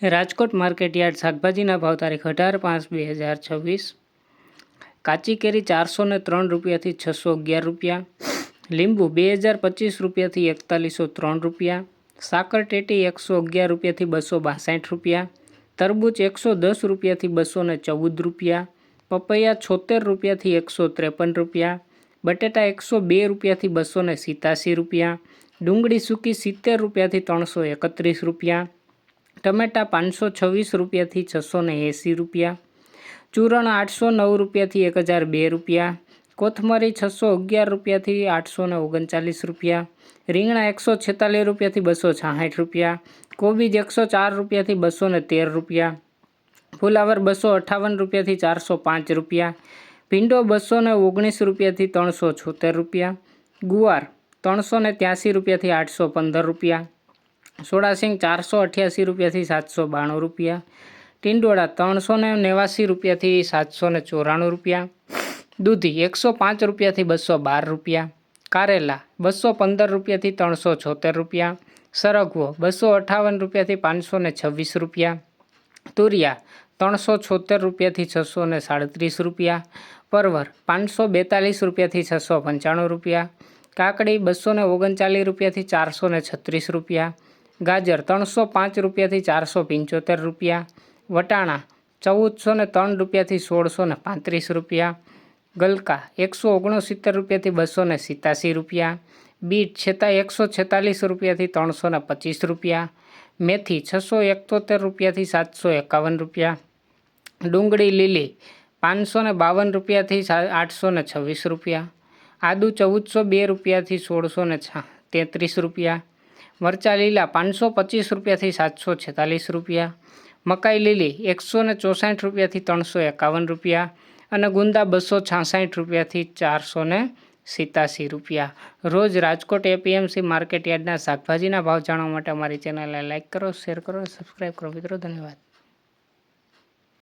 Rajkot market yard શાકભાજીના ભાવ તારીખ 18/5/2026। કાચી કેરી 403 રૂપિયાથી 611 રૂપિયા, લીંબુ 2025 રૂપિયાથી 4103 રૂપિયા, સાકર ટેટી 111 રૂપિયાથી 262 રૂપિયા, તરબૂચ 110 રૂપિયાથી 214 રૂપિયા, પપૈયા 76 રૂપિયાથી 153 રૂપિયા, બટેટા 102 રૂપિયાથી 287 રૂપિયા, ડુંગળી સૂકી 70 રૂપિયાથી 331 રૂપિયા, ટમેટા 526 રૂપિયાથી 680 રૂપિયા, ચૂરણ 809 રૂપિયાથી 1002 રૂપિયા, કોથમરી 611 રૂપિયાથી 839 રૂપિયા, રીંગણા 146 રૂપિયાથી 266 રૂપિયા, કોબીજ 104 રૂપિયાથી 213 રૂપિયા, ફુલાવર 258 રૂપિયાથી 405 રૂપિયા, ભીંડો 219 રૂપિયાથી 376 રૂપિયા, ગુવાર 383 રૂપિયાથી 815 રૂપિયા, સોડાસિંગ 488 રૂપિયાથી 792 રૂપિયા, ટીંડોળા 389 રૂપિયાથી 794 રૂપિયા, દૂધી 105 રૂપિયાથી 212 રૂપિયા, કારેલા 215 રૂપિયાથી 376 રૂપિયા, સરગવો 258 રૂપિયાથી 526 રૂપિયા, તુરિયા 376 રૂપિયાથી 637 રૂપિયા, પરવર 542 રૂપિયાથી 695 રૂપિયા, કાકડી 239 રૂપિયાથી 436 રૂપિયા, ગાજર 305 રૂપિયાથી 475 રૂપિયા, વટાણા 1403 રૂપિયાથી 1635 રૂપિયા, ગલકા 169 રૂપિયાથી 287 રૂપિયા, બીટ 146 રૂપિયાથી 325 રૂપિયા, મેથી 671 રૂપિયાથી 751 રૂપિયા, ડુંગળી લીલી 552 રૂપિયાથી 826 રૂપિયા, આદુ 1402 રૂપિયાથી 1633 રૂપિયા, મરચાં લીલા 525 રૂપિયાથી 746 રૂપિયા, મકાઈ લીલી 164 રૂપિયાથી 351 રૂપિયા અને ગુંદા 266 રૂપિયાથી 487 રૂપિયા। રોજ રાજકોટ એપીએમસી માર્કેટયાર્ડના શાકભાજીના ભાવ જાણવા માટે અમારી ચેનલને લાઇક કરો, શેર કરો અને સબસ્ક્રાઈબ કરો મિત્રો। ધન્યવાદ।